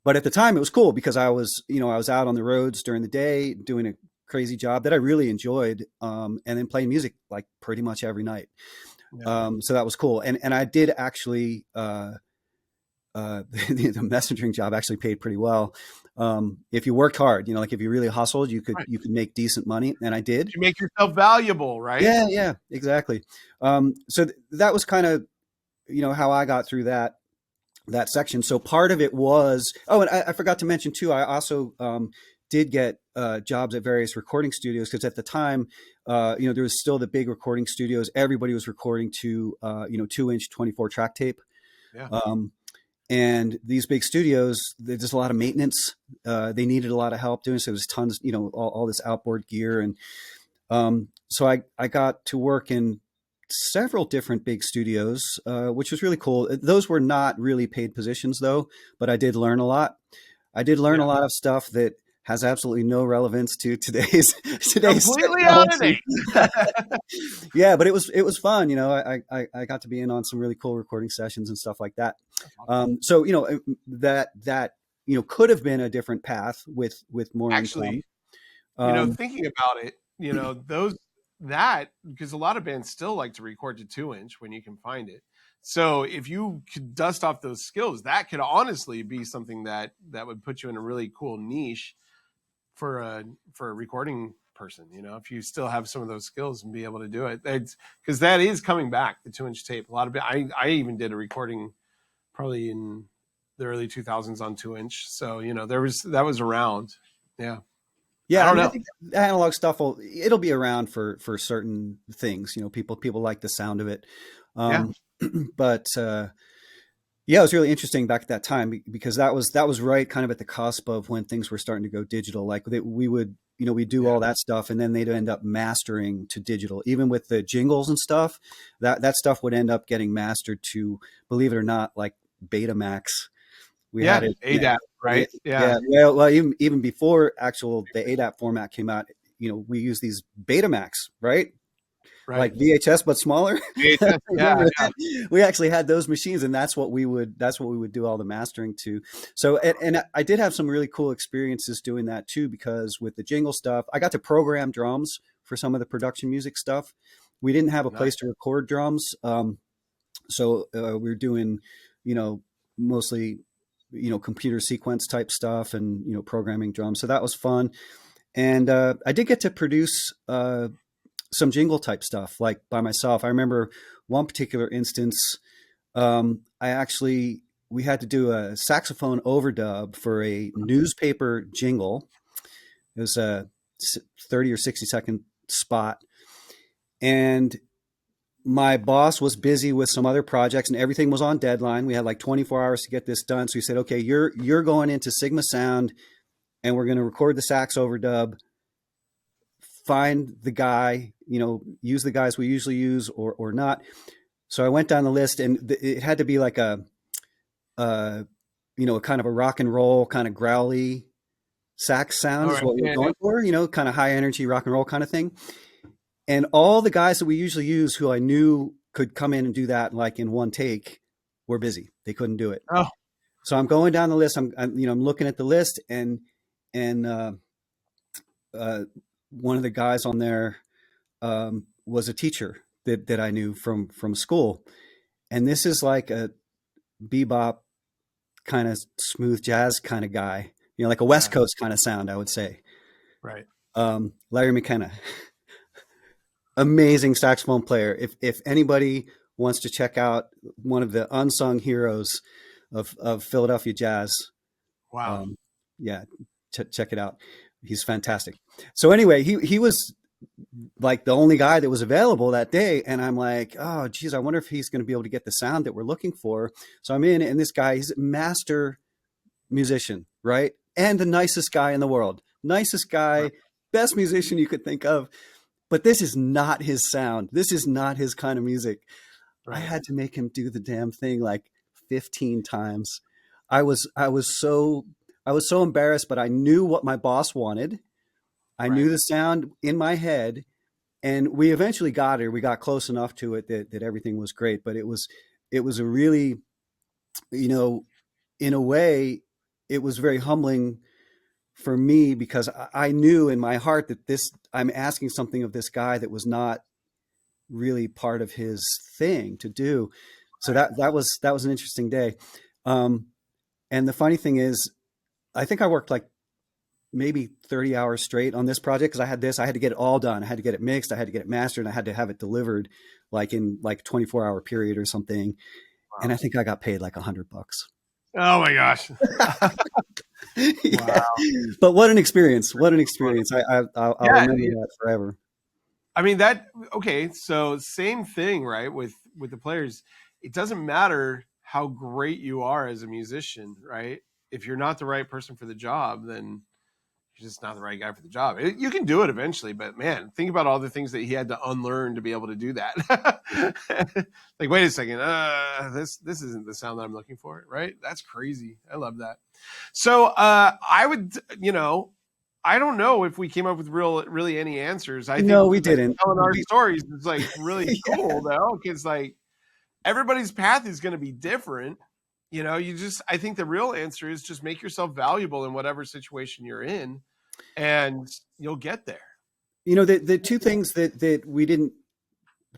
but at the time it was cool because I was out on the roads during the day doing a crazy job that I really enjoyed, and then playing music like pretty much every night.
Yeah.
So that was cool. And I did actually, the messaging job actually paid pretty well. If you worked hard, like if you really hustled,
Right.
you could make decent money, and I did.
You make yourself valuable, right?
Yeah, yeah, exactly. So that was kind of how I got through that section. So part of it was, oh, and I forgot to mention too, I also did get jobs at various recording studios, because at the time, there was still the big recording studios. Everybody was recording to 2-inch 24 track tape.
Yeah.
Um, and these big studios, there's a lot of maintenance. They needed a lot of help doing so. There's tons, all this outboard gear. And so I got to work in several different big studios, which was really cool. Those were not really paid positions though, but I did learn a lot. I did learn a
Yeah.
lot of stuff that has absolutely no relevance to today's
Completely out of
technology.
date.
Yeah, but it was fun. I got to be in on some really cool recording sessions and stuff like that. So that could have been a different path with more income.
Actually,
Um,
thinking about it, those that because a lot of bands still like to record to 2-inch when you can find it. So if you could dust off those skills, that could honestly be something that would put you in a really cool niche for a recording person. If you still have some of those skills and be able to do it, because that is coming back, the 2-inch tape. A lot of I even did a recording probably in the early 2000s on 2-inch. So that was around. Yeah. I
yeah, I
don't
mean, I
know.
think the analog stuff it'll be around for certain things. People like the sound of it.
Yeah.
Um, but yeah, it was really interesting back at that time, because that was right kind of at the cusp of when things were starting to go digital. Like we would, we do
Yeah.
all that stuff, and then they'd end up mastering to digital. Even with the jingles and stuff, that stuff would end up getting mastered to, believe it or not, like Betamax. We had
Yeah.
it. Yeah,
ADAP,
yeah,
right? Yeah.
yeah. Well, even before the ADAP format came out, we use these Betamax, right?
Right.
Like VHS but smaller.
VHS. Yeah.
Remember
Yeah.
that? We actually had those machines, and that's what we would do all the mastering to. So and I did have some really cool experiences doing that too, because with the jingle stuff, I got to program drums for some of the production music stuff. We didn't have a
Nice.
place to record drums, so we were doing, mostly, computer sequence type stuff, and programming drums. So that was fun, and I did get to produce some jingle type stuff, like by myself. I remember one particular instance. I actually We had to do a saxophone overdub for a newspaper jingle. It was a 30 or 60-second spot, and my boss was busy with some other projects, and everything was on deadline. We had like 24 hours to get this done. So he said, "Okay, you're going into Sigma Sound, and we're going to record the sax overdub. Find the guy, use the guys we usually use, or not." So I went down the list, and it had to be like uh, a kind of a rock and roll, kind of growly sax sound
All
is
right.
what we were
Yeah. Yeah.
going for, kind of high energy rock and roll kind of thing. And all the guys that we usually use, who I knew could come in and do that like in one take, were busy. They couldn't do it.
Oh.
So I'm going down the list. I'm looking at the list, and uh, one of the guys on there was a teacher that I knew from school, and this is like a bebop kind of smooth jazz kind of guy, like a West
Yeah.
Coast kind of sound, I would say.
Right.
Larry McKenna, amazing saxophone player. If anybody wants to check out one of the unsung heroes of Philadelphia jazz,
Wow.
um, yeah, check it out. He's fantastic. So anyway, he was like the only guy that was available that day, and I'm like, oh geez, I wonder if he's going to be able to get the sound that we're looking for. So I'm in, and this guy, he's a master musician, right? And the nicest guy in the world, nicest
Right.
guy, best musician you could think of. But this is not his sound. This is not his kind of music. I
Right.
had to make him do the damn thing like 15 times. I was so embarrassed, but I knew what my boss wanted. I knew
Right.
the sound in my head, and we eventually got it. We got close enough to it that everything was great. But it was a really, you know, in a way, it was very humbling for me, because I knew in my heart that I'm asking something of this guy that was not really part of his thing to do. So that was an interesting day. Um, and the funny thing is, I think I worked like maybe 30 hours straight on this project because I had to get it all done. I had to get it mixed, I had to get it mastered, and I had to have it delivered like in like 24-hour period or something. And
Wow.
I think I got paid like $100.
Oh my gosh.
Yeah.
Wow.
But what an experience! What an experience! I'll
Yeah.
remember that forever.
I mean that okay, so same thing, right? With the players. It doesn't matter how great you are as a musician, right? If you're not the right person for the job, then you're just not the right guy for the job. You can do it eventually, but man, think about all the things that he had to unlearn to be able to do that. Like, wait a second, this isn't the sound that I'm looking for, right? That's crazy. I love that. So I would, I don't know if we came up with really any answers. I think
No, we
that
didn't.
telling our stories is like really cool though, because like everybody's path is going to be different. I think the real answer is just make yourself valuable in whatever situation you're in, and you'll get there.
The two things that we didn't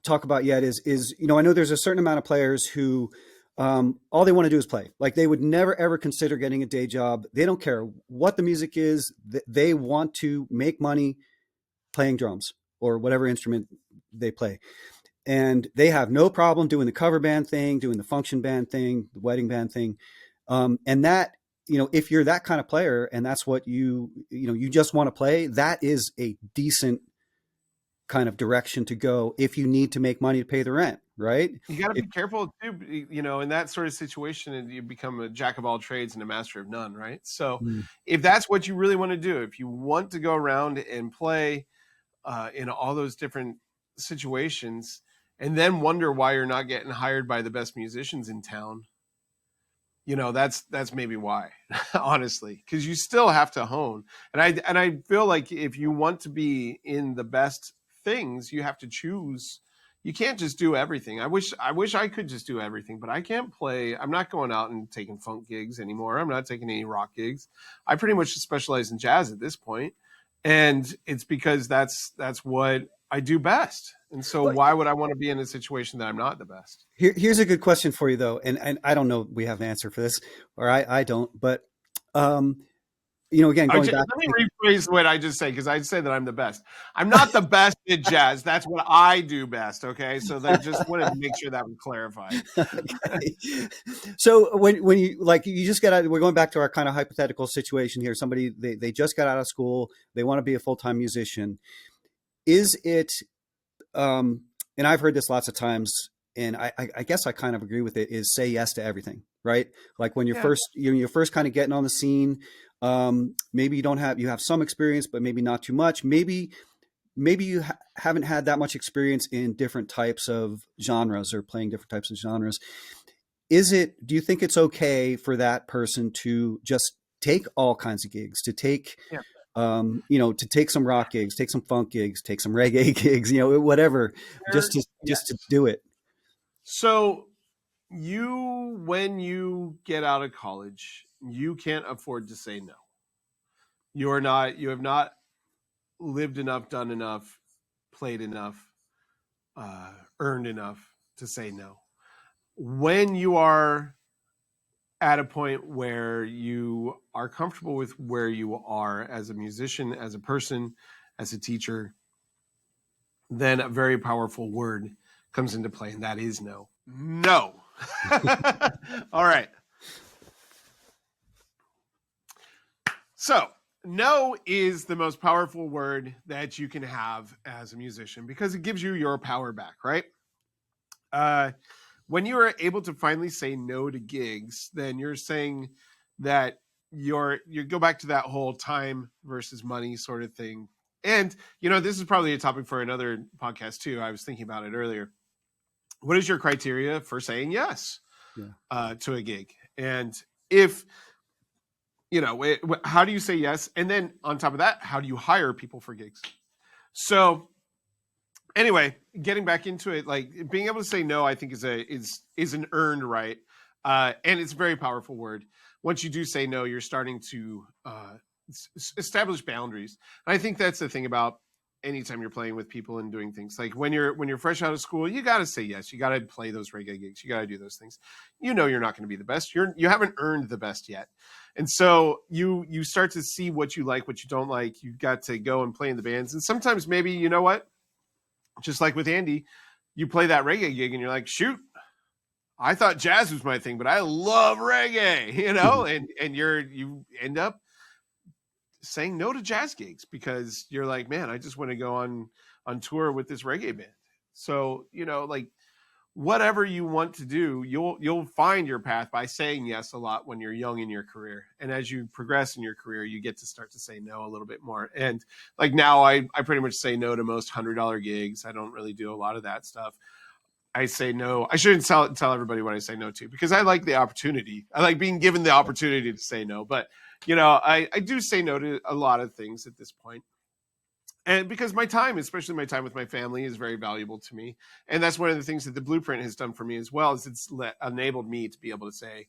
talk about yet is I know there's a certain amount of players who all they want to do is play. Like they would never ever consider getting a day job. They don't care what the music is. They want to make money playing drums or whatever instrument they play. And they have no problem doing the cover band thing, doing the function band thing, the wedding band thing. And that, if you're that kind of player and that's what you just want to play, that is a decent kind of direction to go if you need to make money to pay the rent, right?
You got to
If,
be careful too, in that sort of situation, and you become a jack of all trades and a master of none, right? So, if that's what you really want to do, if you want to go around and play in all those different situations, and then wonder why you're not getting hired by the best musicians in town, that's maybe why, honestly, because you still have to hone. And I feel like if you want to be in the best things, you have to choose. You can't just do everything. I wish I could just do everything, but I can't play. I'm not going out and taking funk gigs anymore. I'm not taking any rock gigs. I pretty much just specialize in jazz at this point, and it's because that's what I do best. And so
well,
why would I want to be in a situation that I'm not the best?
here's a good question for you though, and I don't know we have an answer for this, or I don't, but um, again, going back.
Let me rephrase what I just said, because I say that I'm the best. I'm not the best at jazz. That's what I do best. Okay, so I just wanted to make sure that was clarified.
Okay. So when you like you just got out, we're going back to our kind of hypothetical situation here. Somebody they just got out of school, they want to be a full-time musician. Is it and I've heard this lots of times, and I guess I kind of agree with it, is say yes to everything, right? Like when
Yeah.
you're first kind of getting on the scene, maybe you have some experience, but maybe not too much. Maybe you haven't had that much experience in different types of genres or playing different types of genres. Do you think it's okay for that person to just take all kinds of gigs, to take
Yeah.
to take some rock gigs, take some funk gigs, take some reggae gigs, whatever, just to
Yes.
do it?
So when you get out of college, you can't afford to say no. You have not lived enough, done enough, played enough, earned enough to say no. When you are at a point where you are comfortable with where you are as a musician, as a person, as a teacher, then a very powerful word comes into play, and that is no. No. All right. So, no is the most powerful word that you can have as a musician because it gives you your power back, right? When you are able to finally say no to gigs, then you're saying that you go back to that whole time versus money sort of thing. And this is probably a topic for another podcast too. I was thinking about it earlier. What is your criteria for saying yes to a gig? And if how do you say yes? And then on top of that, how do you hire people for gigs? So anyway, getting back into it, like being able to say no, I think is an earned right, and it's a very powerful word. Once you do say no, you're starting to establish boundaries. And I think that's the thing about anytime you're playing with people and doing things. Like when you're fresh out of school, you got to say yes. You got to play those reggae gigs. You got to do those things. You know, you're not going to be the best. You haven't earned the best yet. And so you start to see what you like, what you don't like. You got to go and play in the bands. And sometimes maybe, you know what? Just like with Andy, you play that reggae gig and you're like, shoot, I thought jazz was my thing, but I love reggae, you know, and you end up saying no to jazz gigs because you're like, man, I just want to go on tour with this reggae band. So, you know, like whatever you want to do, you'll find your path by saying yes a lot when you're young in your career. And as you progress in your career, you get to start to say no a little bit more. And like now I pretty much say no to most $100 gigs. I don't really do a lot of that stuff. I say no. I shouldn't tell everybody what I say no to because I like the opportunity. I like being given the opportunity to say no. But, you know, I do say no to a lot of things at this point. And because my time, especially my time with my family, is very valuable to me. And that's one of the things that the Blueprint has done for me as well, is it's enabled me to be able to say,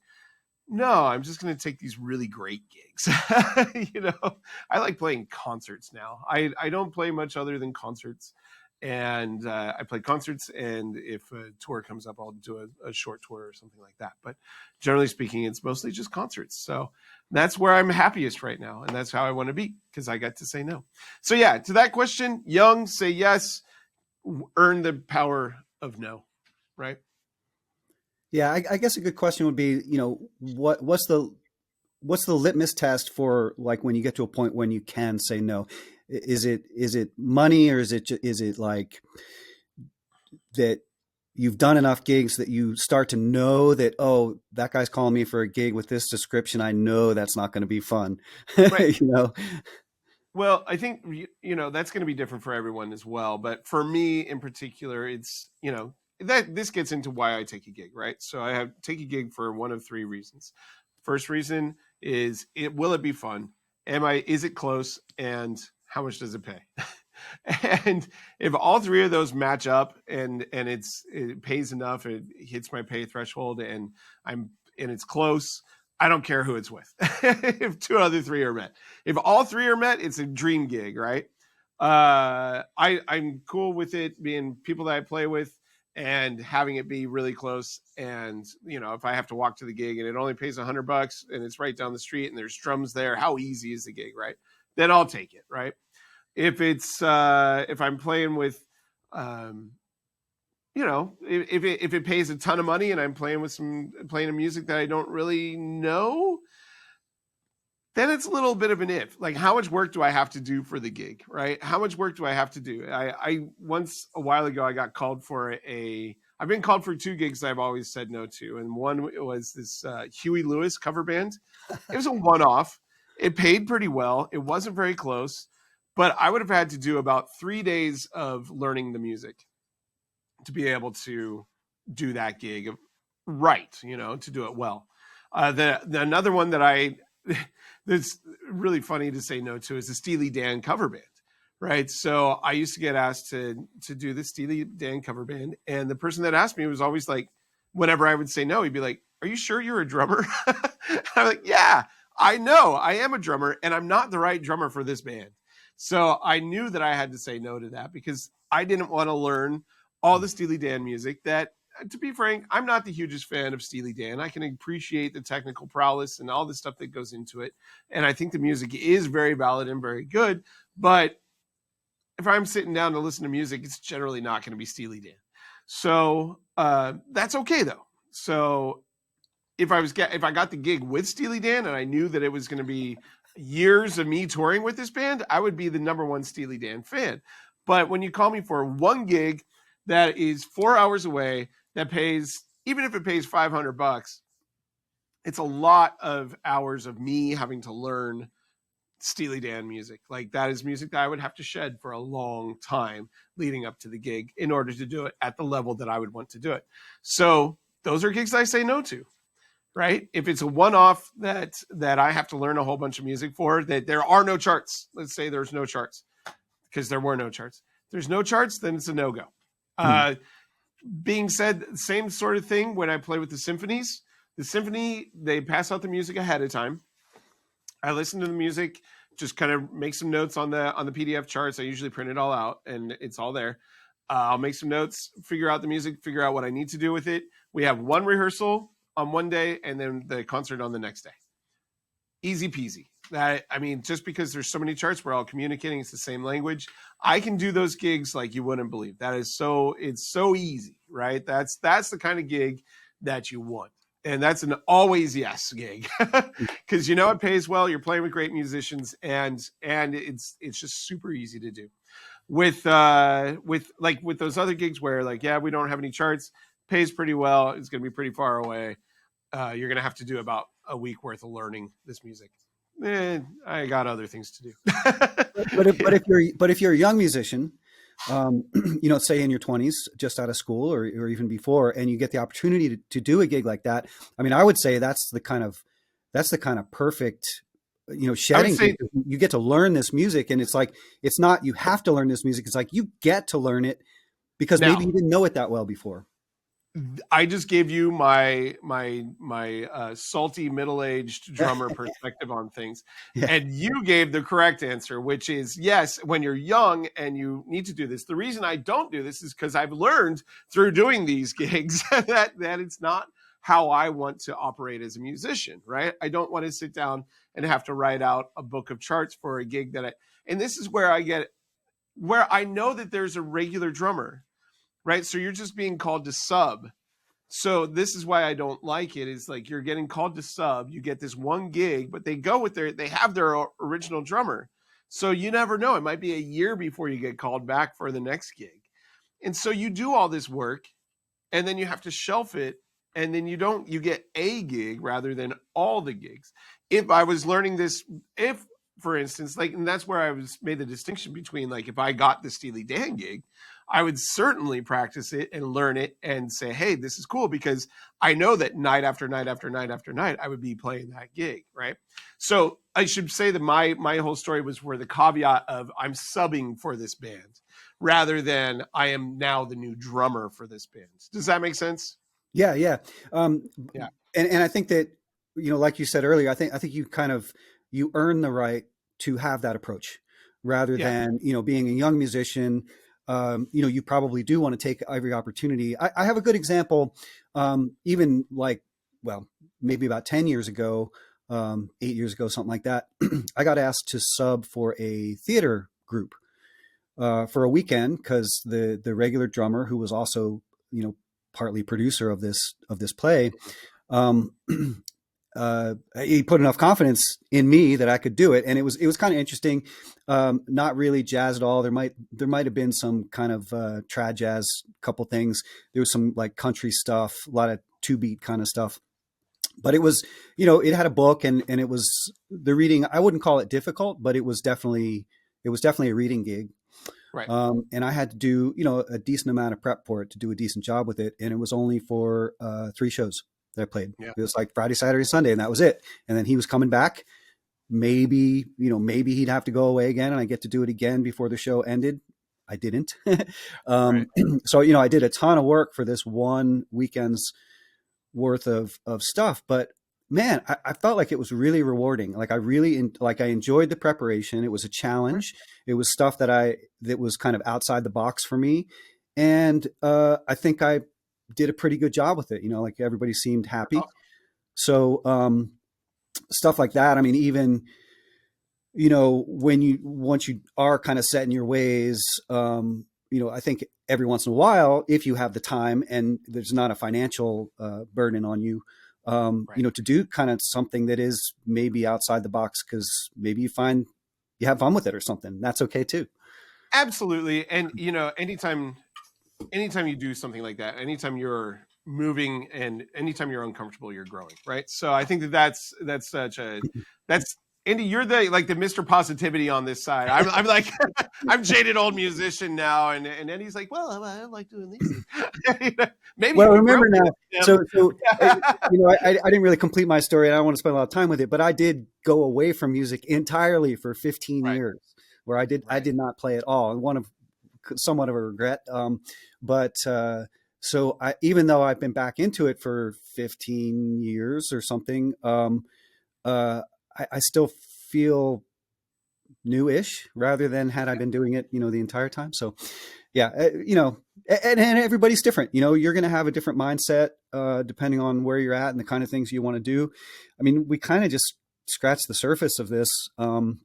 no, I'm just going to take these really great gigs. You know, I like playing concerts now. I don't play much other than concerts. And I play concerts, and if a tour comes up, I'll do a short tour or something like that. But generally speaking, it's mostly just concerts. So that's where I'm happiest right now, and that's how I want to be because I got to say no. So yeah, to that question, young, say yes, earn the power of no, right?
Yeah, I guess a good question would be, you know, what's the litmus test for like when you get to a point when you can say no? Is it money, or is it like that you've done enough gigs that you start to know that, oh, that guy's calling me for a gig with this description, I know that's not going to be fun.
Right.
You know?
Well, I think, you know, that's going to be different for everyone as well. But for me in particular, it's, you know, that this gets into why I take a gig, right? So I take a gig for one of three reasons. First reason is, will it be fun? Is it close? And how much does it pay? And if all three of those match up and it pays enough, it hits my pay threshold, and it's close, I don't care who it's with. If two other three are met, if all three are met, it's a dream gig, right? I'm cool with it being people that I play with and having it be really close. And you know, if I have to walk to the gig and it only pays $100 and it's right down the street and there's drums there, how easy is the gig, right? Then I'll take it, right? If I'm playing with, you know, if it pays a ton of money and I'm playing a music that I don't really know, then it's a little bit of an if. Like, how much work do I have to do for the gig, right? How much work do I have to do? I once a while ago I got called for I've been called for two gigs that I've always said no to, and one was this Huey Lewis cover band. It was a one-off. It paid pretty well. It wasn't very close, but I would have had to do about 3 days of learning the music to be able to do that gig right, you know, to do it well. The another one that that's really funny to say no to is the Steely Dan cover band, right? So I used to get asked to do the Steely Dan cover band, and the person that asked me was always like, whenever I would say no, he'd be like, "Are you sure you're a drummer?" I'm like, "Yeah, I know, I am a drummer, and I'm not the right drummer for this band." So I knew that I had to say no to that because I didn't want to learn all the Steely Dan music that, to be frank, I'm not the hugest fan of Steely Dan. I can appreciate the technical prowess and all the stuff that goes into it. And I think the music is very valid and very good. But if I'm sitting down to listen to music, it's generally not going to be Steely Dan. So that's okay, though. So if I got the gig with Steely Dan and I knew that it was going to be years of me touring with this band, I would be the number one Steely Dan fan. But when you call me for one gig that is 4 hours away, that pays, even if it pays $500, it's a lot of hours of me having to learn Steely Dan music. Like, that is music that I would have to shed for a long time leading up to the gig in order to do it at the level that I would want to do it. So those are gigs I say no to, right? If it's a one-off that I have to learn a whole bunch of music for, that there are no charts. Let's say there's no charts, because there were no charts. There's no charts, then it's a no-go. Being said, same sort of thing when I play with the symphonies. The symphony, they pass out the music ahead of time. I listen to the music just kind of make some notes on the PDF charts. I usually print it all out and it's all there. I'll make some notes, figure out the music, figure out what I need to do with it. We have one rehearsal on one day and then the concert on the next day. Easy peasy. That, I mean, just because there's so many charts, we're all communicating. It's the same language. I can do those gigs like you wouldn't believe. It's so easy, right? That's the kind of gig that you want. And that's an always yes gig because it pays well. You're playing with great musicians, and it's just super easy to do. With those other gigs where we don't have any charts, pays pretty well. It's going to be pretty far away. You're going to have to do about a week worth of learning this music. I got other things to do.
but if you're a young musician, say in your 20s, just out of school or even before, and you get the opportunity to do a gig like that, I mean, I would say that's the kind of perfect, shedding. You get to learn this music, and it's like, it's not, you have to learn this music. It's like, you get to learn it because maybe you didn't know it that well before.
I just gave you my salty middle-aged drummer perspective on things, and you gave the correct answer, which is yes. When you're young and you need to do this, the reason I don't do this is because I've learned through doing these gigs that it's not how I want to operate as a musician. Right? I don't want to sit down and have to write out a book of charts for a gig and this is where I know that there's a regular drummer. Right. So you're just being called to sub. So this is why I don't like it. Is like, you're getting called to sub. You get this one gig, but they have their original drummer. So you never know. It might be a year before you get called back for the next gig. And so you do all this work and then you have to shelf it. And then you get a gig rather than all the gigs. If I was learning this, for instance, and that's where I made the distinction between, if I got the Steely Dan gig, I would certainly practice it and learn it and say, hey, this is cool, because I know that night after night after night after night, I would be playing that gig, right? So I should say that my whole story was where the caveat of I'm subbing for this band rather than I am now the new drummer for this band. Does that make sense?
Yeah. Yeah. Yeah. And I think that, like you said earlier, I think you earn the right to have that approach rather than, being a young musician. You probably do want to take every opportunity. I have a good example, even maybe about 10 years ago, 8 years ago, something like that. I got asked to sub for a theater group for a weekend because the regular drummer, who was also, partly producer of this play, he put enough confidence in me that I could do it. And it was kind of interesting. Not really jazz at all. There might have been some kind of trad jazz, couple things. There was some country stuff, a lot of 2-beat kind of stuff. But it was, it had a book and it was the reading. I wouldn't call it difficult, but it was definitely a reading gig.
Right.
And I had to do, a decent amount of prep for it to do a decent job with it. And it was only for 3 shows that I played. Yeah. It was Friday, Saturday, Sunday, and that was it. And then he was coming back. Maybe he'd have to go away again and I get to do it again before the show ended. I didn't. Right. So, I did a ton of work for this one weekend's worth of stuff, but man, I felt like it was really rewarding. I enjoyed the preparation. It was a challenge. It was stuff that was kind of outside the box for me. And I think I did a pretty good job with it. Everybody seemed happy. So stuff like that. I mean, even, once you are kind of set in your ways, I think every once in a while, if you have the time and there's not a financial burden on you, right, to do kind of something that is maybe outside the box, because maybe you find you have fun with it or something. That's okay too.
Absolutely. And, anytime you do something like that, anytime you're moving and anytime you're uncomfortable, you're growing. Right. So I think that's Andy, you're the Mr. Positivity on this side. I'm I'm jaded old musician now, and Andy's like, well, I like doing these things. Maybe.
Well, remember now. So I didn't really complete my story, and I don't want to spend a lot of time with it, but I did go away from music entirely for 15 years, where I did not play at all, and somewhat of a regret. So even though I've been back into it for 15 years or something, I still feel new-ish rather than had I been doing it, the entire time. So yeah, and everybody's different. You're going to have a different mindset depending on where you're at and the kind of things you want to do. I mean, we kind of just scratched the surface of this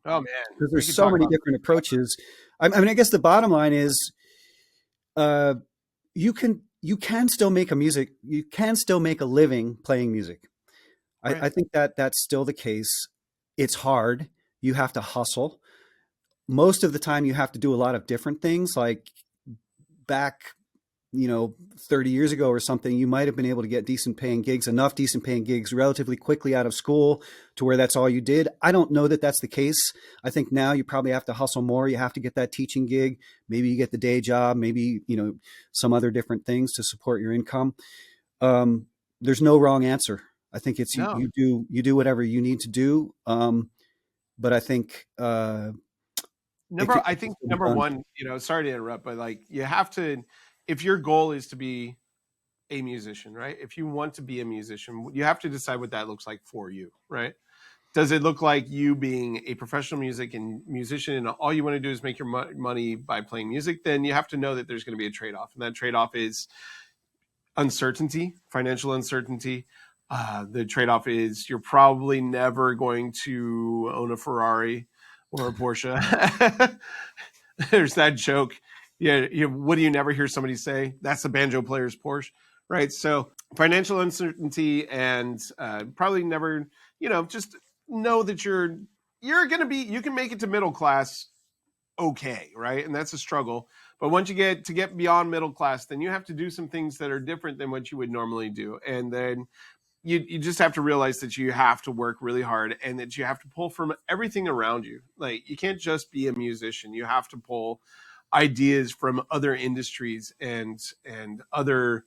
Oh man,
because
we
there's
could
so
talk
many
about
different approaches. I mean, I guess the bottom line is uh, you can still make you can still make a living playing music.
right.
I think that that's still the case. It's hard. You have to hustle. Most of the time you have to do a lot of different things. Like back, 30 years ago or something, you might have been able to get enough decent paying gigs relatively quickly out of school to where that's all you did. I don't know that that's the case. I think now you probably have to hustle more. You have to get that teaching gig. Maybe you get the day job, maybe, some other different things to support your income. There's no wrong answer. I think it's
No,
you do whatever you need to do. But I think
I
it can
think
still be
number
done.
one, sorry to interrupt, but like you have to, if your goal is to be a musician, right? If you want to be a musician, you have to decide what that looks like for you, right? Does it look like you being a professional musician and all you want to do is make your money by playing music? Then you have to know that there's going to be a trade-off, and that trade-off is uncertainty, financial uncertainty. The trade-off is you're probably never going to own a Ferrari or a Porsche. There's that joke. Yeah, what do you never hear somebody say? That's the banjo player's Porsche, right? So financial uncertainty and probably never, just know that you're going to be, you can make it to middle class okay, right? And that's a struggle. But once you get beyond middle class, then you have to do some things that are different than what you would normally do. And then you just have to realize that you have to work really hard and that you have to pull from everything around you. Like you can't just be a musician. You have to pull ideas from other industries and other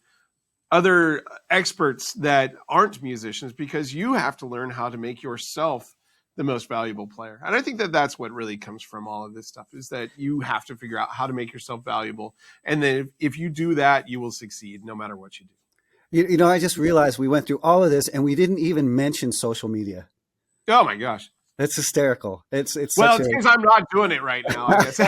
experts that aren't musicians, because you have to learn how to make yourself the most valuable player. And I think that that's what really comes from all of this stuff, is that you have to figure out how to make yourself valuable. And then if you do that, you will succeed no matter what you do.
I just realized we went through all of this and we didn't even mention social media.
Oh my gosh.
That's hysterical. It's
Well,
such
it's
a
because I'm not doing it right now, I guess.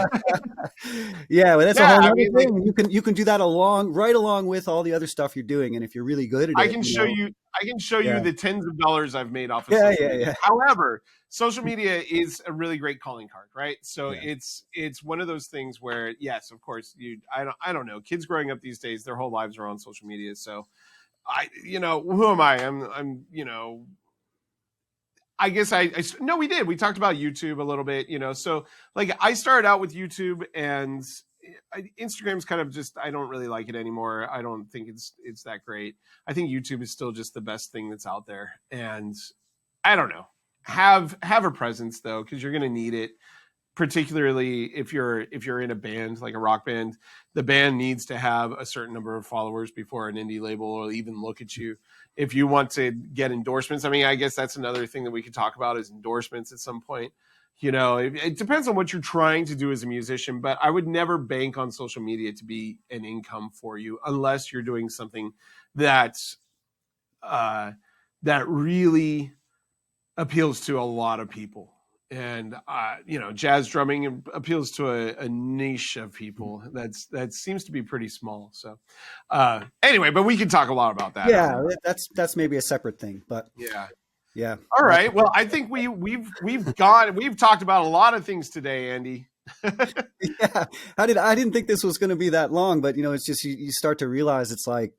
yeah, well, that's a
Yeah,
whole
I
other
mean, like,
thing. You can do that right along with all the other stuff you're doing, and if you're really good at
I
it,
can show you I can show you
yeah,
the tens of dollars I've made off of
yeah,
social
yeah,
media.
yeah,
However, social media is a really great calling card, right? So
yeah.
it's one of those things where, yes, of course, I don't know. Kids growing up these days, their whole lives are on social media. So who am I? I guess no, we did. We talked about YouTube a little bit, So like I started out with YouTube, and Instagram's kind of just, I don't really like it anymore. I don't think it's that great. I think YouTube is still just the best thing that's out there, and I don't know. Have a presence though, because you're going to need it, particularly if you're in a band, like a rock band. The band needs to have a certain number of followers before an indie label will even look at you. If you want to get endorsements, I mean, I guess that's another thing that we could talk about, is endorsements at some point. It depends on what you're trying to do as a musician, but I would never bank on social media to be an income for you unless you're doing something that uh, that really appeals to a lot of people. And jazz drumming appeals to a niche of people that seems to be pretty small. So anyway, but we can talk a lot about that.
Yeah, that's maybe a separate thing, but
Yeah.
yeah,
All right. Well, I think we've talked about a lot of things today, Andy.
yeah. I didn't think this was going to be that long, but it's just you start to realize it's like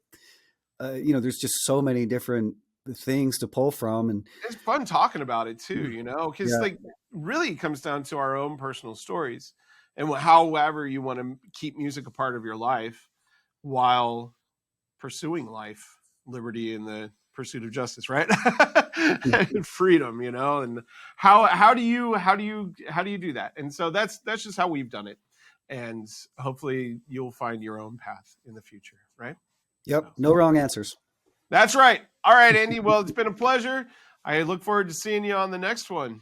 there's just so many different things to pull from, and
It's fun talking about it too, because
yeah,
like really it comes down to our own personal stories, and however you want to keep music a part of your life while pursuing life, liberty, and the pursuit of justice, right? And freedom, and how do you do that? And so that's just how we've done it, and hopefully you'll find your own path in the future, right?
yep,
So
no wrong answers.
that's right. All right, Andy. Well, it's been a pleasure. I look forward to seeing you on the next one.